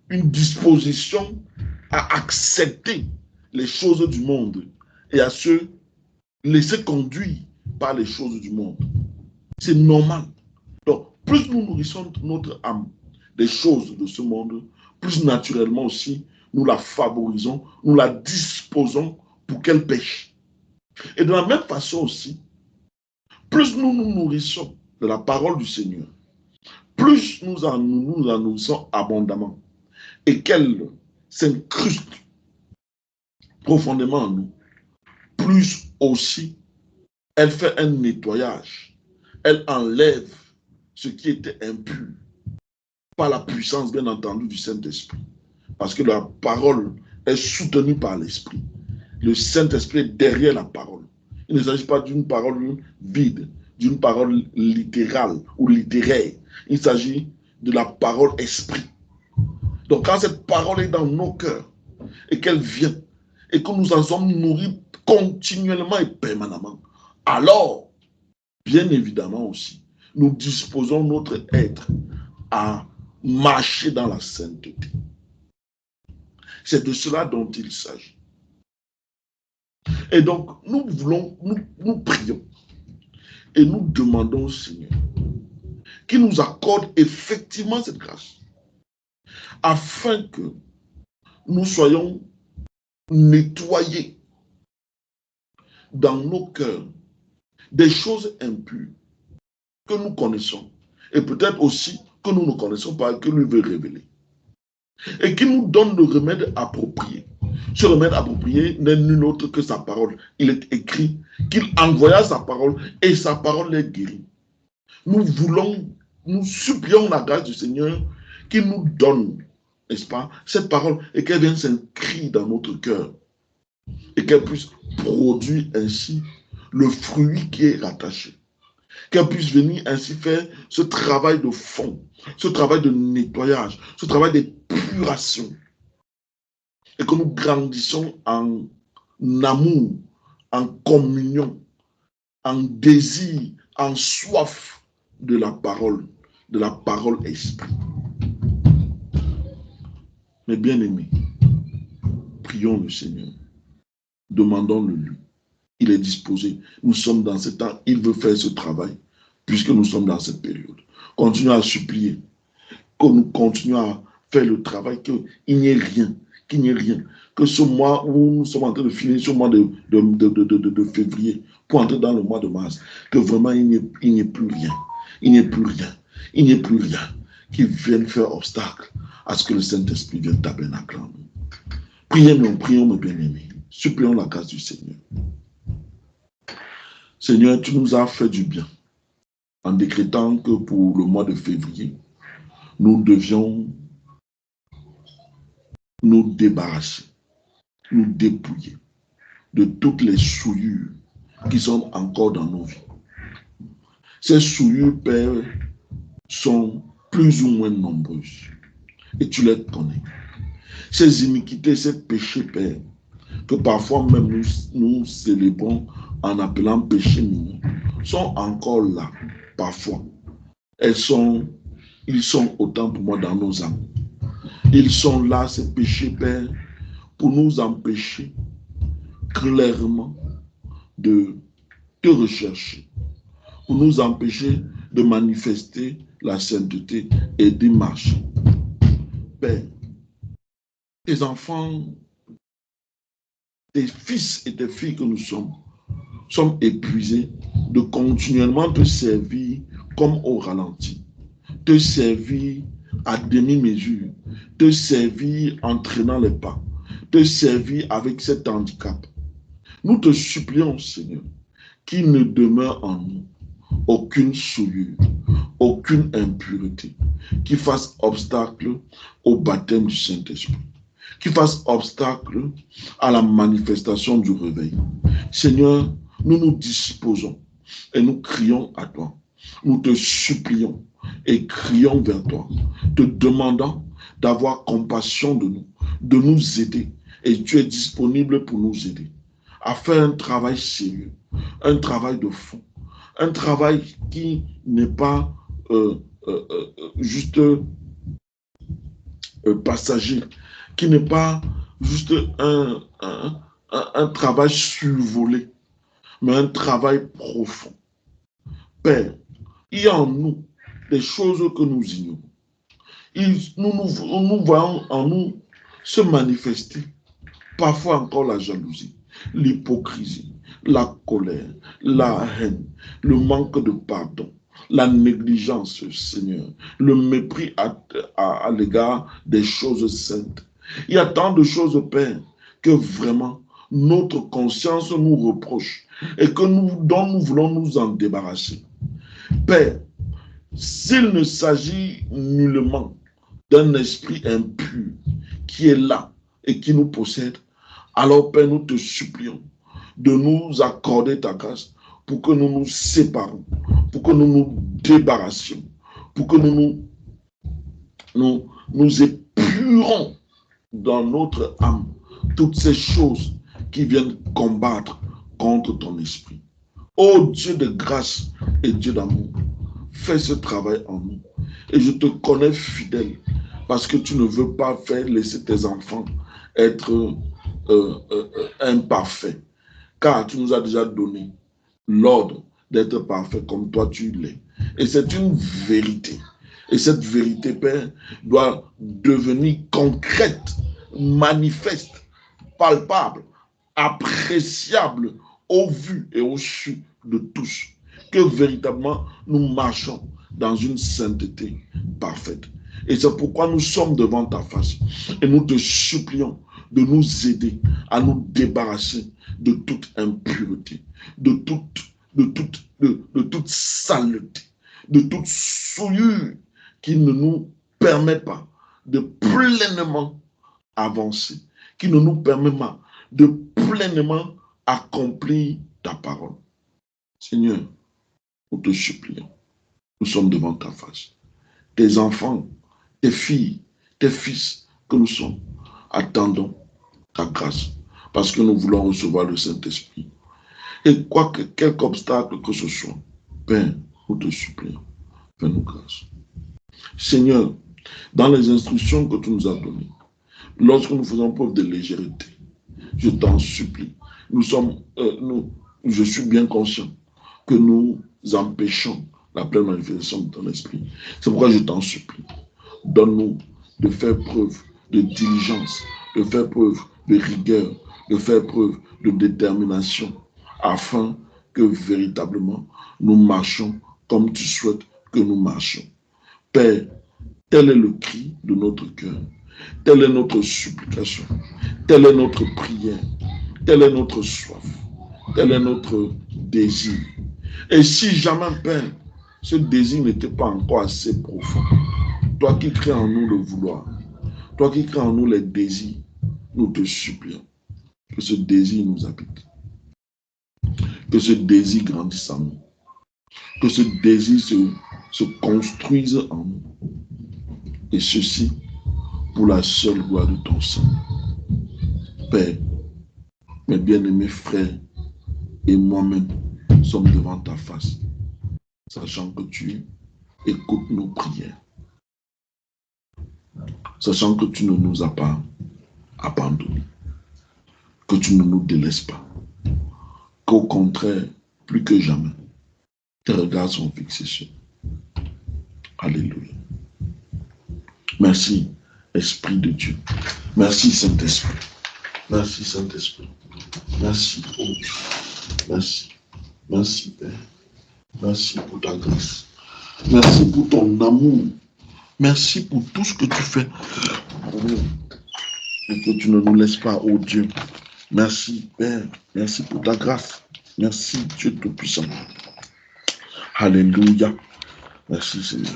une disposition à accepter les choses du monde et à se laisser conduire par les choses du monde. C'est normal. Donc, plus nous nourrissons notre âme des choses de ce monde, plus naturellement aussi, nous la favorisons, nous la disposons pour qu'elle pêche. Et de la même façon aussi, plus nous nous nourrissons de la parole du Seigneur, plus nous en nourrissons abondamment et qu'elle s'incruste profondément en nous, plus aussi elle fait un nettoyage, elle enlève ce qui était impur par la puissance, bien entendu, du Saint-Esprit. Parce que la parole est soutenue par l'Esprit. Le Saint-Esprit est derrière la parole. Il ne s'agit pas d'une parole vide, d'une parole littérale ou littéraire. Il s'agit de la parole esprit. Donc quand cette parole est dans nos cœurs et qu'elle vient et que nous en sommes nourris continuellement et permanemment, alors, bien évidemment aussi, nous disposons notre être à marcher dans la sainteté. C'est de cela dont il s'agit. Et donc, nous prions et nous demandons au Seigneur qu'il nous accorde effectivement cette grâce afin que nous soyons nettoyés dans nos cœurs des choses impures que nous connaissons et peut-être aussi que nous ne connaissons pas et que lui veut révéler. Et qu'il nous donne le remède approprié. Ce remède approprié n'est nul autre que sa parole. Il est écrit qu'il envoya sa parole et sa parole est guérie. Nous supplions la grâce du Seigneur qu'il nous donne, n'est-ce pas, cette parole et qu'elle vienne s'inscrire dans notre cœur et qu'elle puisse produire ainsi le fruit qui est rattaché. Qu'elle puisse venir ainsi faire ce travail de fond, ce travail de nettoyage, ce travail d'épuration. Et que nous grandissons en amour, en communion, en désir, en soif de la parole esprit. Mes bien-aimés, prions le Seigneur, demandons-le lui. Il est disposé. Nous sommes dans ce temps, il veut faire ce travail, puisque nous sommes dans cette période. Continuons à supplier, que nous continuons à faire le travail, qu'il n'y ait rien, que ce mois où nous sommes en train de finir, ce mois de février, pour entrer dans le mois de mars, que vraiment il n'y ait plus rien, il n'y ait plus rien qui vienne faire obstacle à ce que le Saint-Esprit vienne tabernacler en nous. Prions, mes bien-aimés, supplions la grâce du Seigneur. Seigneur, tu nous as fait du bien en décrétant que pour le mois de février, nous devions nous débarrasser, nous dépouiller de toutes les souillures qui sont encore dans nos vies. Ces souillures, Père, sont plus ou moins nombreuses et tu les connais. Ces iniquités, ces péchés, Père, que parfois même nous célébrons en appelant péchés mignons, sont encore là, parfois. Ils sont autant pour moi dans nos âmes. Ils sont là, ces péchés, Père, pour nous empêcher clairement de te rechercher, pour nous empêcher de manifester la sainteté et d'y marcher. Père, tes enfants, tes fils et tes filles que nous sommes épuisés de continuellement te servir comme au ralenti, te servir à demi-mesure, te servir en traînant les pas, te servir avec cet handicap. Nous te supplions, Seigneur, qu'il ne demeure en nous aucune souillure, aucune impureté, qui fasse obstacle au baptême du Saint-Esprit, qui fasse obstacle à la manifestation du réveil. Seigneur, nous nous disposons et nous crions à toi. Nous te supplions et crions vers toi, te demandant d'avoir compassion de nous aider. Et tu es disponible pour nous aider à faire un travail sérieux, un travail de fond, un travail qui n'est pas juste passager, qui n'est pas juste un travail survolé, mais un travail profond. Père, il y a en nous des choses que nous ignorons. Nous voyons en nous se manifester parfois encore la jalousie, l'hypocrisie, la colère, la haine, le manque de pardon, la négligence, Seigneur, le mépris à l'égard des choses saintes. Il y a tant de choses, Père, que vraiment notre conscience nous reproche et dont nous voulons nous en débarrasser. Père, s'il ne s'agit nullement d'un esprit impur qui est là et qui nous possède, alors Père, nous te supplions de nous accorder ta grâce pour que nous nous séparions, pour que nous nous débarrassions, pour que nous épurons dans notre âme toutes ces choses qui viennent combattre contre ton esprit. Ô Dieu de grâce et Dieu d'amour, fais ce travail en nous. Et je te connais fidèle parce que tu ne veux pas laisser tes enfants être imparfaits. Car tu nous as déjà donné l'ordre d'être parfait comme toi tu l'es. Et c'est une vérité. Et cette vérité, Père, doit devenir concrète, manifeste, palpable, appréciable au vu et au su de tous. Que véritablement nous marchons dans une sainteté parfaite. Et c'est pourquoi nous sommes devant ta face. Et nous te supplions de nous aider à nous débarrasser de toute impureté, de toute saleté, de toute souillure qui ne nous permet pas de pleinement avancer, qui ne nous permet pas de pleinement accomplir ta parole. Seigneur, nous te supplions, nous sommes devant ta face. Tes enfants, tes filles, tes fils que nous sommes, attendons ta grâce parce que nous voulons recevoir le Saint-Esprit. Et quelque obstacle que ce soit, Père, nous te supplions, fais-nous grâce. Seigneur, dans les instructions que tu nous as données, lorsque nous faisons preuve de légèreté, je t'en supplie, je suis bien conscient que nous empêchons la pleine manifestation de ton esprit. C'est pourquoi je t'en supplie. Donne-nous de faire preuve de diligence, de faire preuve de rigueur, de faire preuve de détermination, afin que véritablement nous marchions comme tu souhaites que nous marchions. Père, tel est le cri de notre cœur, telle est notre supplication, telle est notre prière, telle est notre soif, tel est notre désir. Et si jamais, Père, ce désir n'était pas encore assez profond, toi qui crées en nous le vouloir, toi qui crées en nous les désirs, nous te supplions que ce désir nous habite, que ce désir grandisse en nous, que ce désir se construise en nous. Et ceci pour la seule gloire de ton sang. Père, mes bien-aimés frères et moi-même sommes devant ta face, sachant que tu écoutes nos prières, sachant que tu ne nous as pas abandonnés, que tu ne nous délaisses pas, qu'au contraire, plus que jamais, tes regards sont fixés sur nous. Alléluia. Merci, Esprit de Dieu. Merci, Saint-Esprit. Merci, Saint-Esprit. Merci, oh Dieu. Merci. Merci, Père. Merci pour ta grâce. Merci pour ton amour. Merci pour tout ce que tu fais. Et que tu ne nous laisses pas, oh Dieu. Merci, Père. Merci pour ta grâce. Merci, Dieu Tout-Puissant. Alléluia. Merci, Seigneur.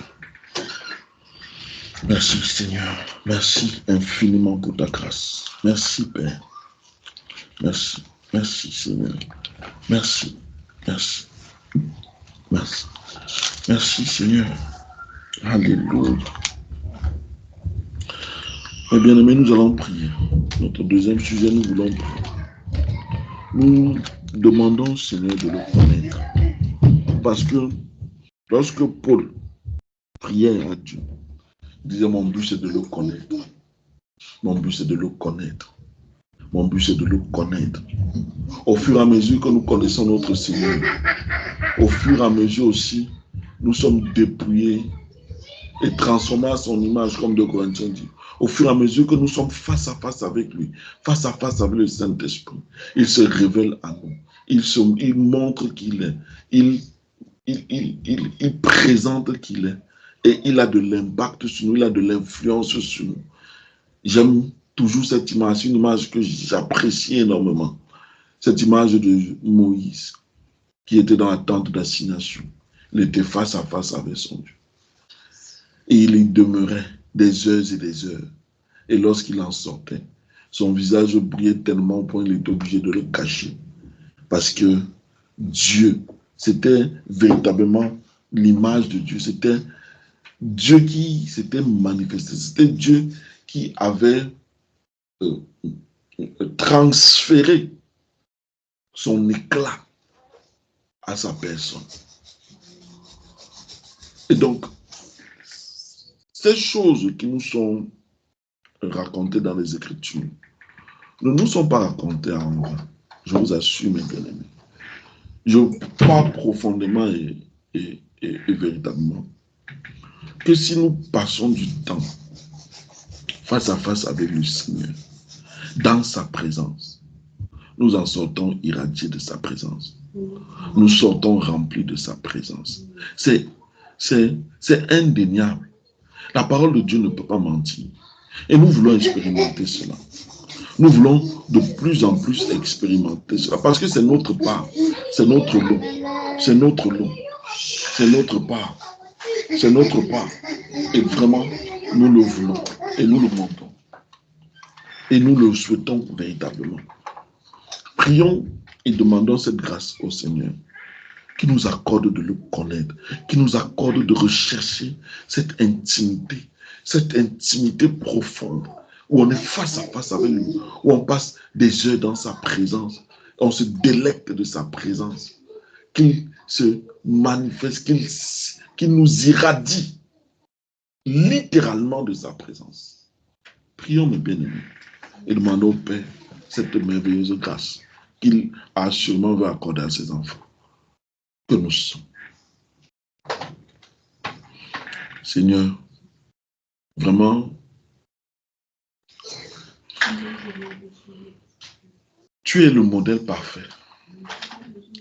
Merci, Seigneur. Merci infiniment pour ta grâce. Merci, Père. Merci. Merci, Seigneur. Merci. Merci. Merci. Merci, Seigneur. Alléluia. Mes bien-aimés, nous allons prier. Notre deuxième sujet, nous voulons prier. Nous demandons, Seigneur, de le connaître. Parce que lorsque Paul priait à Dieu, il disait, mon but, c'est de le connaître. Mon but, c'est de le connaître. Mon but, c'est de le connaître. Au fur et à mesure que nous connaissons notre Seigneur, au fur et à mesure aussi, nous sommes dépouillés et transformés à son image, comme 2 Corinthiens dit. Au fur et à mesure que nous sommes face à face avec lui, face à face avec le Saint-Esprit, il se révèle à nous. Il montre qui il est. Il présente qui il est. Et il a de l'impact sur nous, il a de l'influence sur nous. J'aime toujours cette image, une image que j'apprécie énormément. Cette image de Moïse, qui était dans la tente d'assignation. Il était face à face avec son Dieu. Et il y demeurait des heures et des heures. Et lorsqu'il en sortait, son visage brillait tellement au point qu'il était obligé de le cacher. Parce que Dieu, c'était véritablement l'image de Dieu. C'était Dieu qui s'était manifesté. C'était Dieu qui avait transféré son éclat à sa personne. Et donc, ces choses qui nous sont racontées dans les Écritures ne nous sont pas racontées en vain. Je vous assure, mes bien-aimés. Je crois profondément et véritablement que si nous passons du temps face à face avec le Seigneur, dans sa présence, nous en sortons irradiés de sa présence. Nous sortons remplis de sa présence. C'est indéniable. La parole de Dieu ne peut pas mentir. Et nous voulons expérimenter cela. Nous voulons de plus en plus expérimenter cela. Parce que c'est notre part. C'est notre lot. C'est notre lot. C'est notre part. C'est notre part. Et vraiment, nous le voulons. Et nous le montons. Et nous le souhaitons véritablement. Prions et demandons cette grâce au Seigneur, qui nous accorde de le connaître, qui nous accorde de rechercher cette intimité profonde, où on est face à face avec lui, où on passe des heures dans sa présence, on se délecte de sa présence, qu'il se manifeste, qu'il nous irradie littéralement de sa présence. Prions, mes bien-aimés, et demandons au Père cette merveilleuse grâce qu'il a sûrement veut accorder à ses enfants que nous sommes. Seigneur, vraiment, tu es le modèle parfait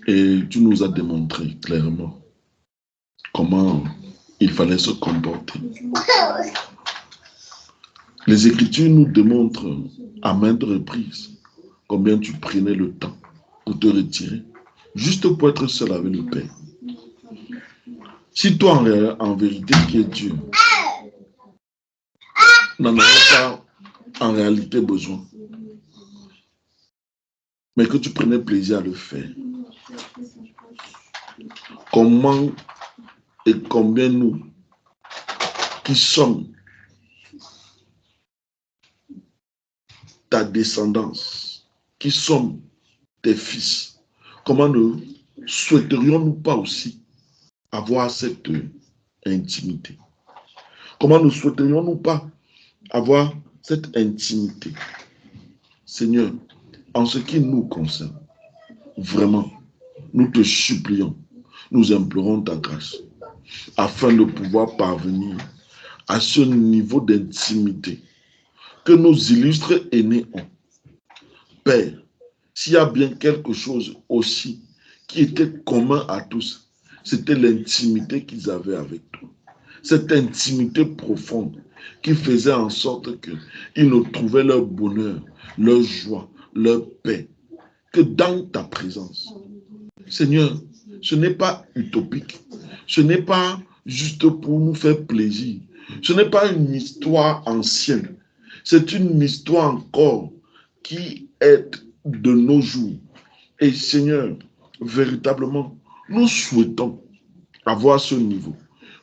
et tu nous as démontré clairement comment il fallait se comporter. Les Écritures nous démontrent à maintes reprises combien tu prenais le temps pour te retirer, juste pour être seul avec le Père. Si toi, en vérité, qui es Dieu, n'en avais pas en réalité besoin, mais que tu prenais plaisir à le faire, comment et combien nous, qui sommes ta descendance, qui sommes tes fils, comment ne souhaiterions-nous pas aussi avoir cette intimité? Comment ne souhaiterions-nous pas avoir cette intimité? Seigneur, en ce qui nous concerne, vraiment, nous te supplions, nous implorons ta grâce, afin de pouvoir parvenir à ce niveau d'intimité que nos illustres aînés ont. Père, s'il y a bien quelque chose aussi qui était commun à tous, c'était l'intimité qu'ils avaient avec toi. Cette intimité profonde qui faisait en sorte qu'ils ne trouvaient leur bonheur, leur joie, leur paix que dans ta présence. Seigneur, ce n'est pas utopique. Ce n'est pas juste pour nous faire plaisir. Ce n'est pas une histoire ancienne. C'est une histoire encore qui est de nos jours. Et Seigneur, véritablement, nous souhaitons avoir ce niveau.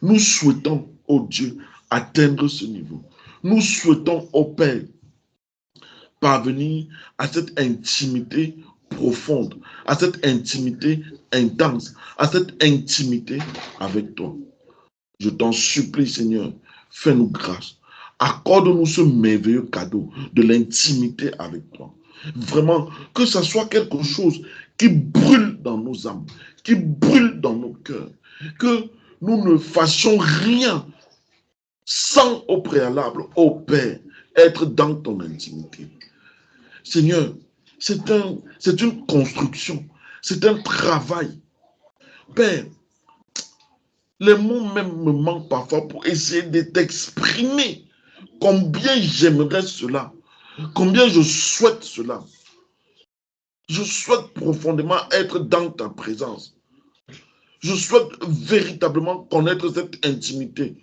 Nous souhaitons, oh Dieu, atteindre ce niveau. Nous souhaitons, oh Père, parvenir à cette intimité profonde, à cette intimité intense, à cette intimité avec toi. Je t'en supplie, Seigneur, fais-nous grâce Accorde-nous ce merveilleux cadeau de l'intimité avec toi. Vraiment, que ce soit quelque chose qui brûle dans nos âmes, qui brûle dans nos cœurs, que nous ne fassions rien sans au préalable, ô Père, être dans ton intimité. Seigneur, c'est une construction, c'est un travail. Père, les mots même me manquent parfois pour essayer de t'exprimer combien j'aimerais cela, combien je souhaite cela. Je souhaite profondément être dans ta présence. Je souhaite véritablement connaître cette intimité.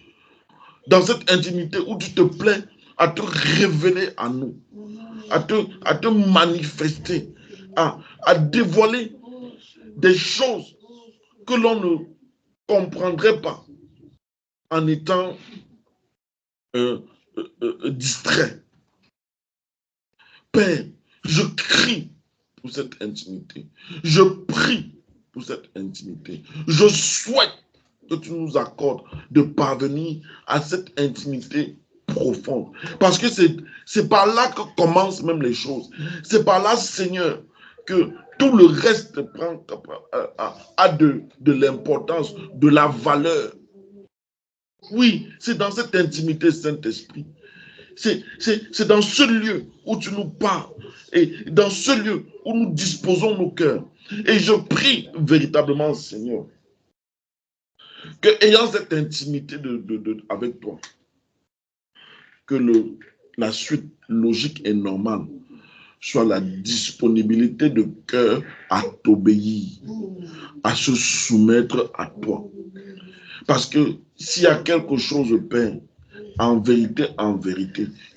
Dans cette intimité où tu te plais à te révéler à nous, à te manifester, à dévoiler des choses que l'on ne comprendrait pas en étant distrait. Père, je crie pour cette intimité. Je prie pour cette intimité. Je souhaite que tu nous accordes de parvenir à cette intimité profonde. Parce que c'est par là que commencent même les choses. C'est par là, Seigneur, que tout le reste a de l'importance, de la valeur. Oui, c'est dans cette intimité, Saint-Esprit. C'est dans ce lieu où tu nous parles et dans ce lieu où nous disposons nos cœurs. Et je prie véritablement, Seigneur, que ayant cette intimité avec toi, que la suite logique et normale soit la disponibilité de cœur à t'obéir, à se soumettre à toi. Parce que s'il y a quelque chose, Père, en vérité,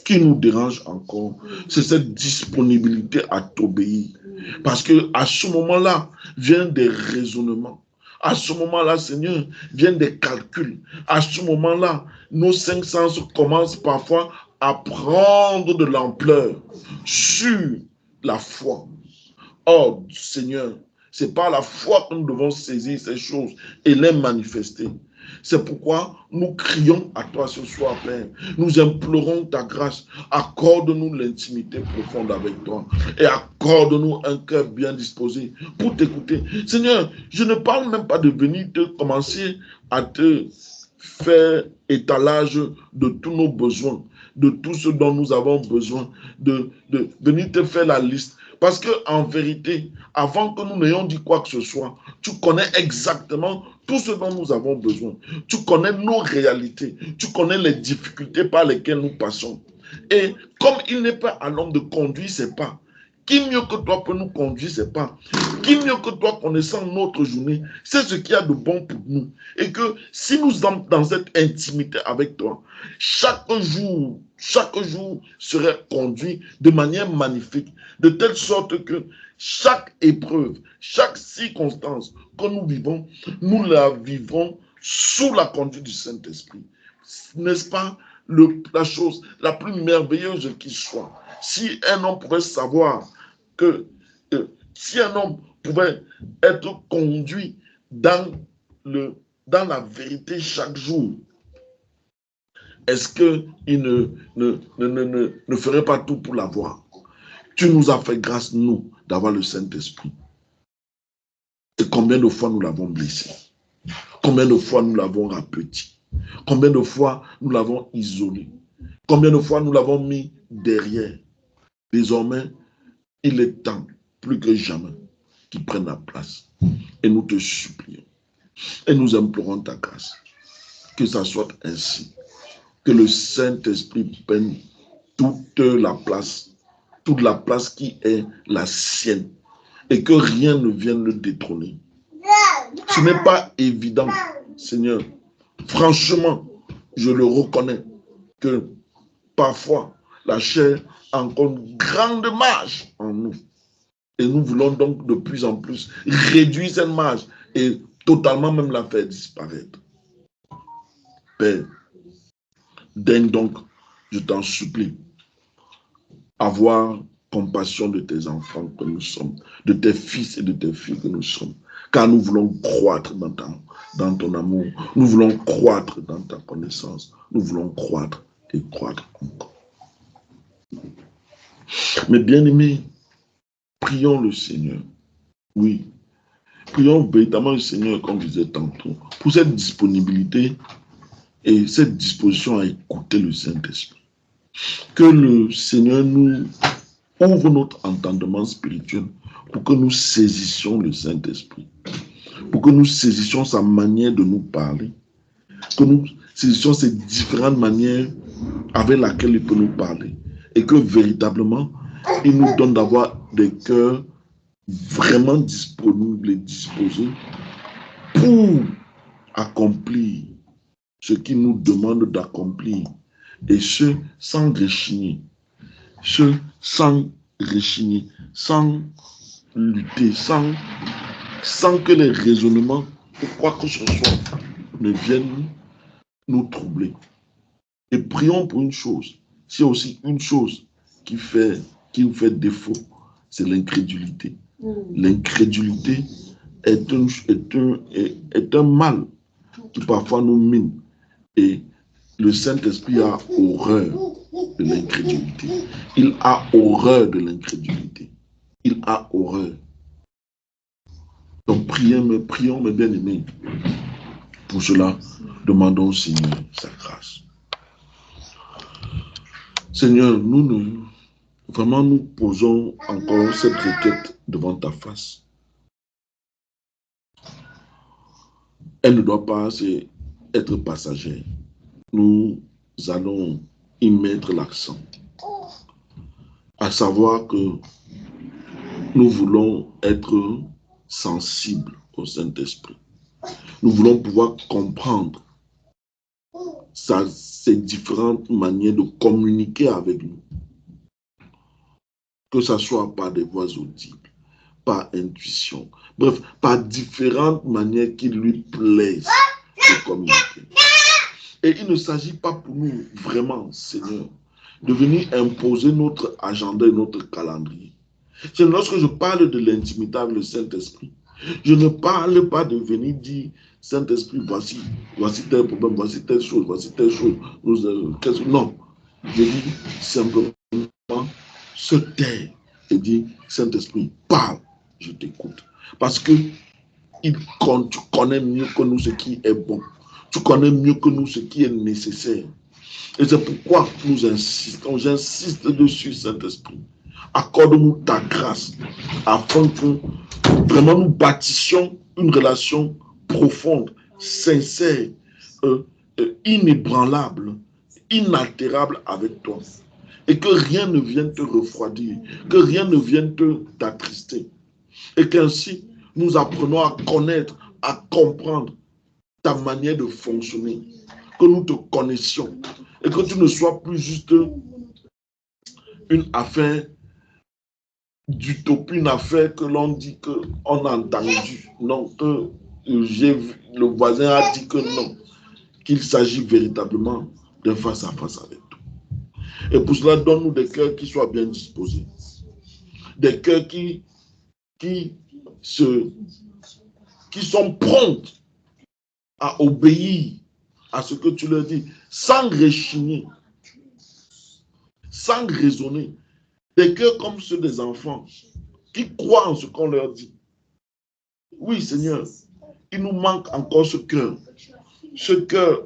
qui nous dérange encore, c'est cette disponibilité à t'obéir. Parce que à ce moment-là, viennent des raisonnements. À ce moment-là, Seigneur, viennent des calculs. À ce moment-là, nos cinq sens commencent parfois à prendre de l'ampleur sur la foi. Oh, Seigneur, c'est par la foi que nous devons saisir ces choses et les manifester. C'est pourquoi nous crions à toi ce soir, Père. Nous implorons ta grâce. Accorde-nous l'intimité profonde avec toi et accorde-nous un cœur bien disposé pour t'écouter. Seigneur, je ne parle même pas de venir te commencer à te faire étalage de tous nos besoins, de tout ce dont nous avons besoin, de venir te faire la liste. Parce que en vérité, avant que nous n'ayons dit quoi que ce soit, tu connais exactement tout ce dont nous avons besoin. Tu connais nos réalités. Tu connais les difficultés par lesquelles nous passons. Et comme il n'est pas à l'homme de conduire ses pas, qui mieux que toi peut nous conduire ses pas? Qui mieux que toi connaissant notre journée? C'est ce qu'il y a de bon pour nous. Et que si nous sommes dans cette intimité avec toi, chaque jour serait conduit de manière magnifique, de telle sorte que chaque épreuve, chaque circonstance que nous vivons, nous la vivons sous la conduite du Saint-Esprit. N'est-ce pas la chose la plus merveilleuse qui soit? Si un homme pouvait savoir que si un homme pouvait être conduit dans la vérité chaque jour, est-ce qu'il ne ferait pas tout pour l'avoir? Tu nous as fait grâce, nous, d'avoir le Saint-Esprit. Et combien de fois nous l'avons blessé? Combien de fois nous l'avons rapetit? Combien de fois nous l'avons isolé? Combien de fois nous l'avons mis derrière? Désormais, il est temps, plus que jamais, qu'il prenne la place. Et nous te supplions. Et nous implorons ta grâce. Que ça soit ainsi. Que le Saint-Esprit prenne toute la place qui est la sienne. Et que rien ne vienne le détrôner. Ce n'est pas évident, Seigneur. Franchement, je le reconnais que parfois, la chair a encore une grande marge en nous. Et nous voulons donc de plus en plus réduire cette marge et totalement même la faire disparaître. Père, daigne donc, je t'en supplie, avoir compassion de tes enfants que nous sommes, de tes fils et de tes filles que nous sommes. Car nous voulons croître dans ton amour. Nous voulons croître dans ta connaissance. Nous voulons croître et croître encore. Mais bien aimés, prions le Seigneur. Oui, prions véritablement le Seigneur, comme je disais tantôt, pour cette disponibilité et cette disposition à écouter le Saint-Esprit. Que le Seigneur nous ouvre notre entendement spirituel pour que nous saisissions le Saint-Esprit, pour que nous saisissions sa manière de nous parler, que nous saisissions ces différentes manières avec lesquelles il peut nous parler, et que véritablement, il nous donne d'avoir des cœurs vraiment disponibles et disposés pour accomplir ce qu'il nous demande d'accomplir, et ce sans rechigner, sans lutter, sans que les raisonnements ou quoi que ce soit ne viennent nous troubler. Et prions pour une chose. C'est aussi une chose qui nous fait défaut, c'est l'incrédulité. L'incrédulité est un mal qui parfois nous mine. Et le Saint-Esprit a horreur de l'incrédulité. Il a horreur de l'incrédulité. Il a horreur. Donc prions, mes bien-aimés. Pour cela, demandons au Seigneur sa grâce. Seigneur, vraiment nous posons encore cette requête devant ta face. Elle ne doit pas être passagère. Nous allons y mettre l'accent. À savoir que nous voulons être sensibles au Saint-Esprit. Nous voulons pouvoir comprendre ces différentes manières de communiquer avec nous. Que ce soit par des voix audibles, par intuition, bref, par différentes manières qui lui plaisent de communiquer. Et il ne s'agit pas pour nous vraiment, Seigneur, de venir imposer notre agenda et notre calendrier. C'est lorsque je parle de l'intimité avec le Saint-Esprit, je ne parle pas de venir dire, Saint-Esprit, voici tel problème, voici telle chose. Non, je dis simplement se taire et dire, Saint-Esprit, parle, je t'écoute. Parce que tu connais mieux que nous ce qui est bon. Tu connais mieux que nous ce qui est nécessaire. Et c'est pourquoi nous insistons, j'insiste dessus, Saint-Esprit. Accorde-nous ta grâce afin que vraiment nous bâtissions une relation profonde, sincère, inébranlable, inaltérable avec toi. Et que rien ne vienne te refroidir, que rien ne vienne t'attrister. Et qu'ainsi, nous apprenons à connaître, à comprendre ta manière de fonctionner, que nous te connaissions et que tu ne sois plus juste une affaire d'utopie, une affaire que l'on dit qu'on a entendu. Non, que le voisin a dit que non, qu'il s'agit véritablement de face à face avec toi. Et pour cela, donne-nous des cœurs qui soient bien disposés, des cœurs qui sont prompts à obéir à ce que tu leur dis, sans rechigner, sans raisonner. Des cœurs comme ceux des enfants qui croient en ce qu'on leur dit. Oui, Seigneur, il nous manque encore ce cœur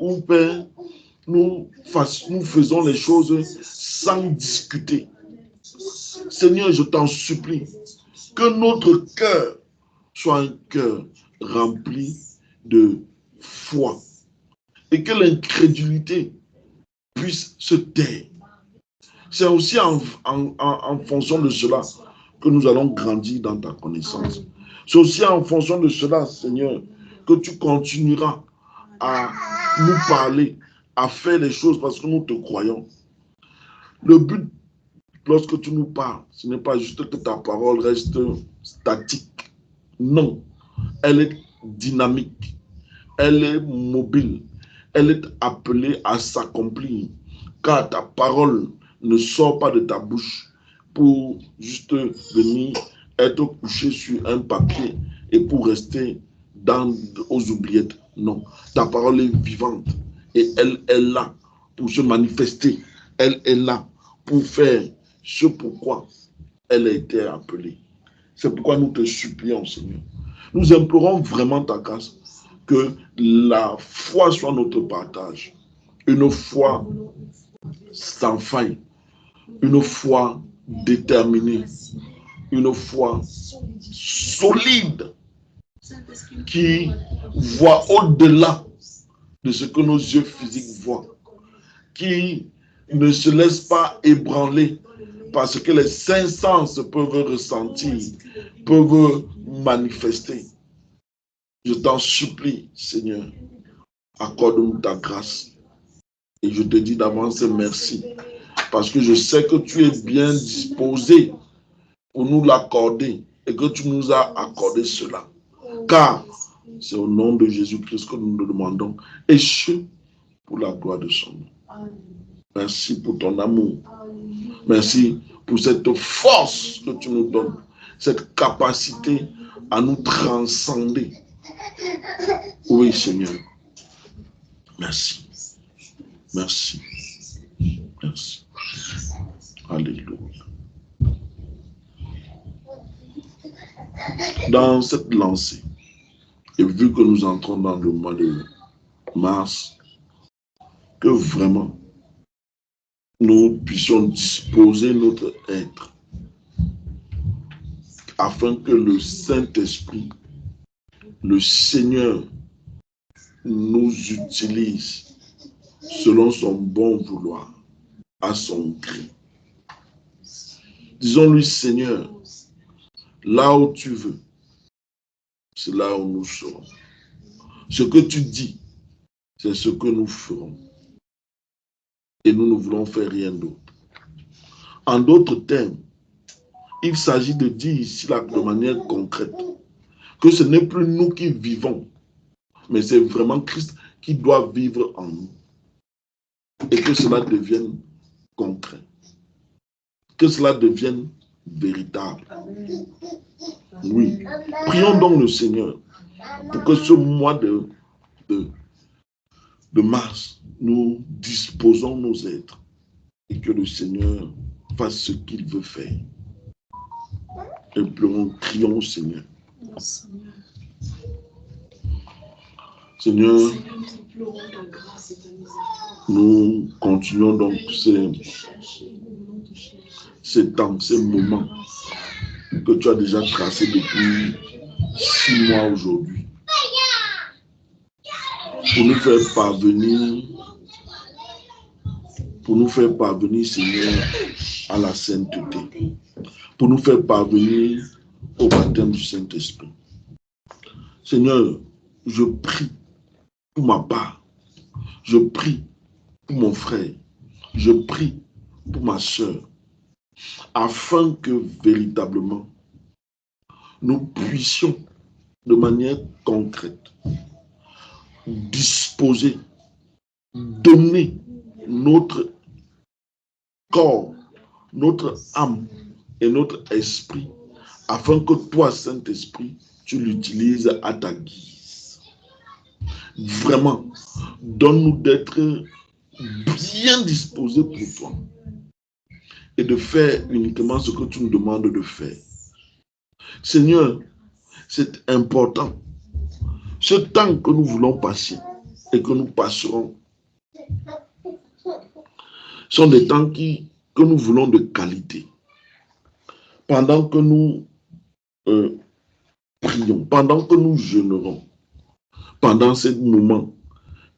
où, Père, nous faisons les choses sans discuter. Seigneur, je t'en supplie, que notre cœur soit un cœur rempli de foi et que l'incrédulité puisse se taire. C'est aussi en fonction de cela que nous allons grandir dans ta connaissance. C'est aussi en fonction de cela, Seigneur, que tu continueras à nous parler, à faire les choses parce que nous te croyons. Le but, lorsque tu nous parles, ce n'est pas juste que ta parole reste statique. Non, elle est dynamique, elle est mobile, elle est appelée à s'accomplir, car ta parole ne sort pas de ta bouche pour juste venir être couché sur un papier et pour rester aux oubliettes. Non, ta parole est vivante et elle est là pour se manifester. Elle est là pour faire ce pourquoi elle a été appelée. C'est pourquoi nous te supplions, Seigneur. Nous implorons vraiment ta grâce, que la foi soit notre partage. Une foi sans faille, une foi déterminée, une foi solide qui voit au-delà de ce que nos yeux physiques voient, qui ne se laisse pas ébranler parce que les cinq sens peuvent ressentir, peuvent manifester. Je t'en supplie, Seigneur, accorde-nous ta grâce. Et je te dis d'avance merci, parce que je sais que tu es bien disposé pour nous l'accorder et que tu nous as accordé cela. Car c'est au nom de Jésus-Christ que nous le demandons, et ce, pour la gloire de son nom. Merci pour ton amour. Merci pour cette force que tu nous donnes, cette capacité à nous transcender. Oui, Seigneur. Merci. Merci. Merci. Alléluia. Dans cette lancée, et vu que nous entrons dans le mois de mars, que vraiment nous puissions disposer notre être afin que le Saint-Esprit, le Seigneur, nous utilise selon son bon vouloir, à son gré. Disons-lui, Seigneur, là où tu veux, c'est là où nous serons. Ce que tu dis, c'est ce que nous ferons. Et nous ne voulons faire rien d'autre. En d'autres termes, il s'agit de dire ici là, de manière concrète que ce n'est plus nous qui vivons, mais c'est vraiment Christ qui doit vivre en nous. Et que cela devienne concret. Que cela devienne véritable. Oui. Prions donc le Seigneur pour que ce mois de mars, nous disposons nos êtres et que le Seigneur fasse ce qu'il veut faire. Implorons, crions au Seigneur. Seigneur, nous continuons donc ces temps, ces moments que tu as déjà tracés depuis 6 mois aujourd'hui, pour nous faire parvenir, Seigneur, à la sainteté, pour nous faire parvenir au baptême du Saint-Esprit. Seigneur, je prie pour ma part, je prie pour mon frère, je prie pour ma soeur, afin que véritablement nous puissions de manière concrète disposer, donner notre corps, notre âme et notre esprit, afin que toi, Saint-Esprit, tu l'utilises à ta guise. Vraiment, donne-nous d'être bien disposés pour toi et de faire uniquement ce que tu nous demandes de faire. Seigneur, c'est important. Ce temps que nous voulons passer et que nous passerons sont des temps que nous voulons de qualité. Pendant que nous prions, pendant que nous jeûnerons, pendant ces moments,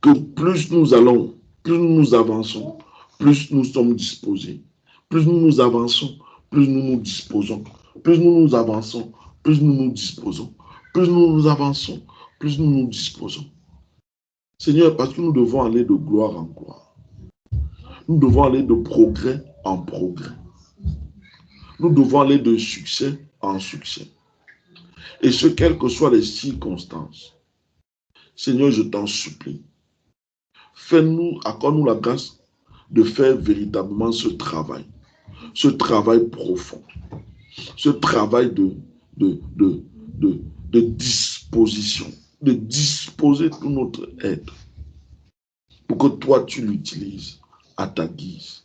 que plus nous allons, plus nous avançons, plus nous sommes disposés. Plus nous avançons, plus nous nous disposons. Plus nous avançons, plus nous nous disposons. Plus nous avançons, plus nous nous disposons. Seigneur, parce que nous devons aller de gloire en gloire. Nous devons aller de progrès en progrès. Nous devons aller de succès en succès. Et ce, quelles que soient les circonstances. Seigneur, je t'en supplie. Fais-nous, accorde-nous la grâce de faire véritablement ce travail profond, ce travail de disposition, de disposer tout notre être pour que toi tu l'utilises à ta guise.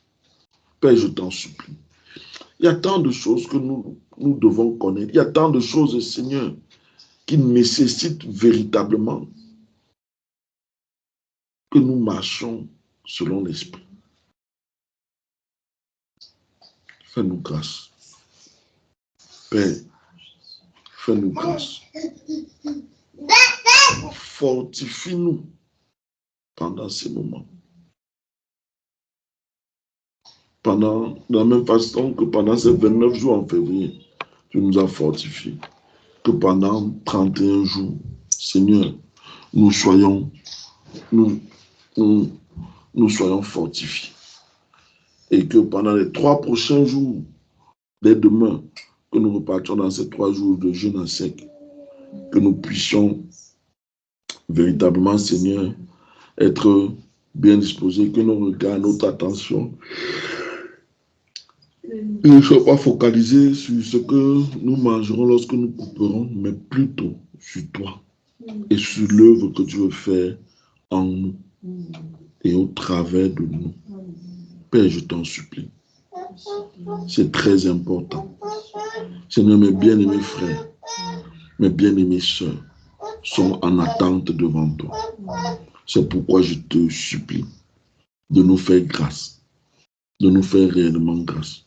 Père, je t'en supplie. Il y a tant de choses que nous devons connaître. Il y a tant de choses, Seigneur, qui nécessitent véritablement que nous marchions selon l'Esprit. Fais-nous grâce. Père, fais-nous grâce. Fortifie-nous pendant ces moments. De la même façon que pendant ces 29 jours en février, tu nous as fortifiés. Que pendant 31 jours, Seigneur, nous soyons fortifiés. Et que pendant les 3 prochains jours, dès demain, que nous repartions dans ces 3 jours de jeûne à sec, que nous puissions véritablement, Seigneur, être bien disposés, que nos regards, notre attention ne soient pas focalisés sur ce que nous mangerons lorsque nous couperons, mais plutôt sur toi et sur l'œuvre que tu veux faire en nous et au travers de nous. Père, je t'en supplie. C'est très important. Seigneur, mes bien-aimés frères, mes bien-aimées sœurs sont en attente devant toi. C'est pourquoi je te supplie de nous faire grâce, de nous faire réellement grâce.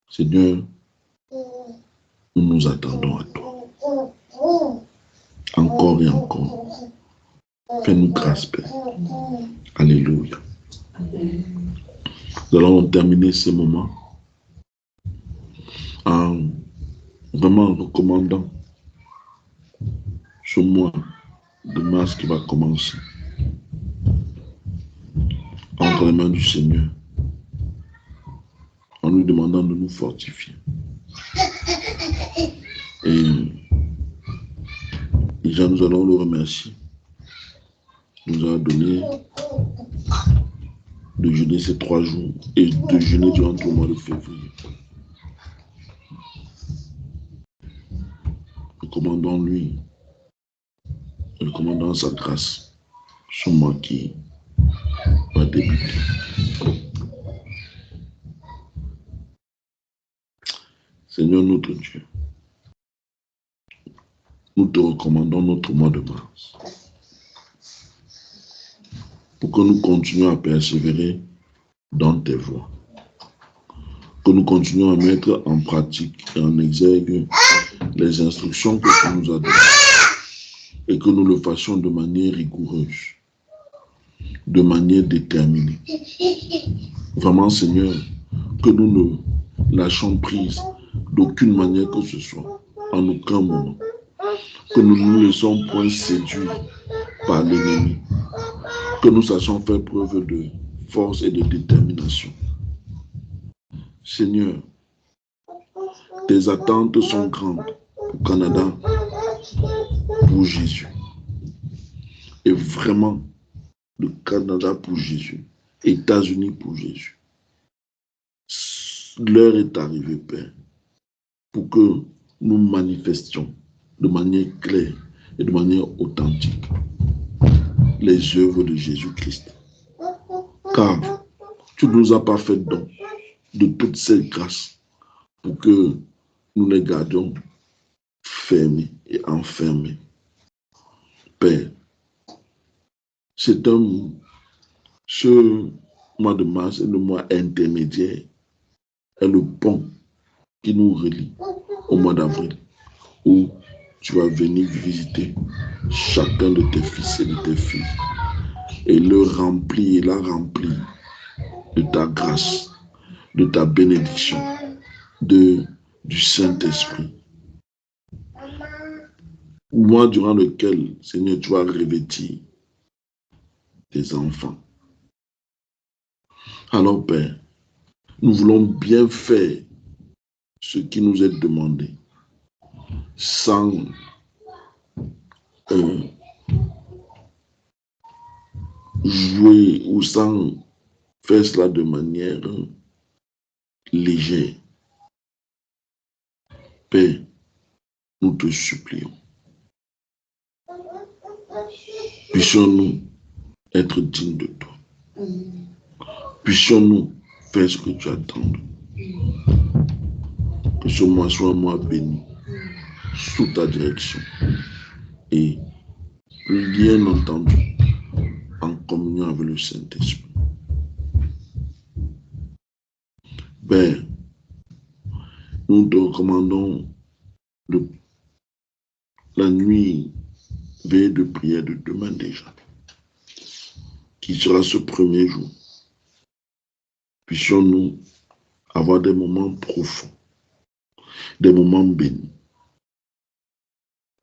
Seigneur, nous nous attendons à toi. Encore et encore. Fais-nous grâce, Père. Alléluia. Nous allons terminer ce moment en vraiment recommandant ce mois de mars qui va commencer entre les mains du Seigneur, en lui demandant de nous fortifier. Et déjà, nous allons le remercier. Il nous a donné de jeûner ces 3 jours et de jeûner durant tout le mois de février. Recommandons-lui, recommandons sa grâce, ce mois qui va débuter. Seigneur notre Dieu, nous te recommandons notre mois de mars pour que nous continuions à persévérer dans tes voies, que nous continuions à mettre en pratique et en exergue les instructions que tu nous as données et que nous le fassions de manière rigoureuse, de manière déterminée. Vraiment, Seigneur, que nous ne lâchons prise d'aucune manière que ce soit, en aucun moment. Que nous ne nous laissons point séduire par l'ennemi. Que nous sachions faire preuve de force et de détermination. Seigneur, tes attentes sont grandes au Canada pour Jésus. Et vraiment, le Canada pour Jésus, États-Unis pour Jésus. L'heure est arrivée, Père, pour que nous manifestions de manière claire et de manière authentique les œuvres de Jésus-Christ. Car tu ne nous as pas fait don de toutes ces grâces pour que nous les gardions fermés et enfermés. Père, ce mois de mars est le mois intermédiaire, est le pont qui nous relie au mois d'avril, où tu vas venir visiter chacun de tes fils et de tes filles et le remplir et la remplir de ta grâce, de ta bénédiction, du Saint-Esprit. Mois durant lequel, Seigneur, tu vas revêtir tes enfants. Alors, Père, nous voulons bien faire ce qui nous est demandé, sans jouer ou sans faire cela de manière légère. Père, nous te supplions. Puissions-nous être dignes de toi. puissions-nous faire ce que tu attends. Que ce mois soit un mois béni, sous ta direction. Et bien entendu, en communion avec le Saint-Esprit. Père, nous te recommandons la nuit, veille de prière de demain déjà, qui sera ce premier jour. Puissions-nous avoir des moments profonds, des moments bénis,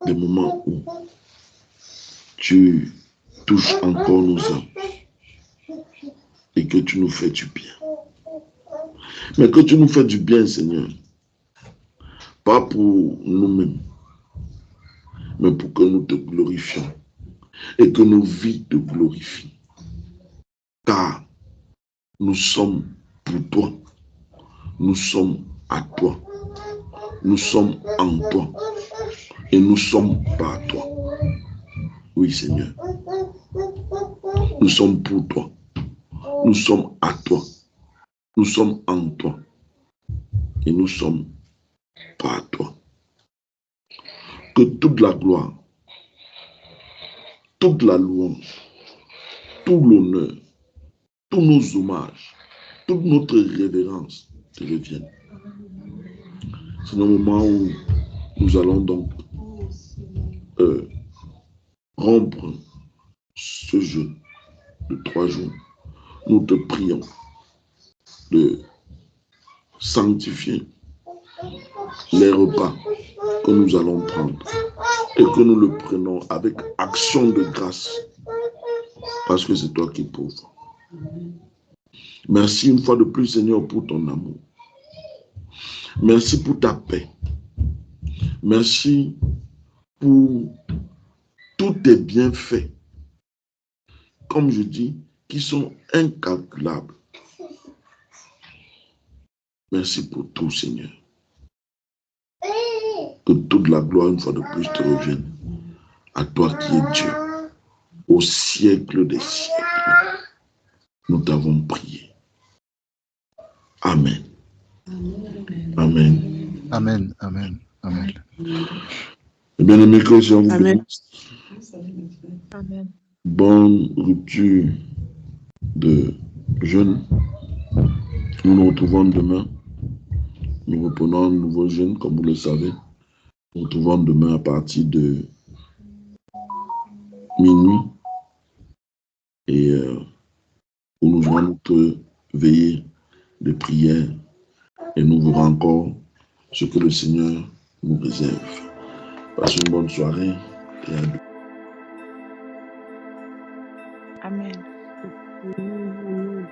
des moments où tu touches encore nos âmes et que tu nous fais du bien. Mais que tu nous fais du bien, Seigneur, pas pour nous-mêmes, mais pour que nous te glorifions et que nos vies te glorifient. Car nous sommes pour toi, nous sommes à toi, nous sommes en toi et nous sommes par toi. Oui, Seigneur, nous sommes pour toi, nous sommes à toi, nous sommes en toi et nous sommes par toi. Que toute la gloire, toute la louange, tout l'honneur, tous nos hommages, toute notre révérence te reviennent. C'est le moment où nous allons donc rompre ce jeûne de 3 jours. Nous te prions de sanctifier les repas que nous allons prendre et que nous le prenons avec action de grâce parce que c'est toi qui pourvois. Merci une fois de plus, Seigneur, pour ton amour. Merci pour ta paix. Merci pour tous tes bienfaits, comme je dis, qui sont incalculables. Merci pour tout, Seigneur. Que toute la gloire, une fois de plus, te revienne. À toi qui es Dieu, au siècle des siècles. Nous t'avons prié. Amen. Amen. Amen. Amen. Amen. Bien-aimés chrétiens, vous bénisse. Amen. Bonne rupture de jeûne. Nous nous retrouvons demain. Nous reprenons un nouveau jeûne, comme vous le savez. Nous nous retrouvons demain à partir de minuit. Et où nous aurons notre veillée de prière. Et nous verrons encore ce que le Seigneur nous réserve. Passez une bonne soirée et à demain. Amen. Amen.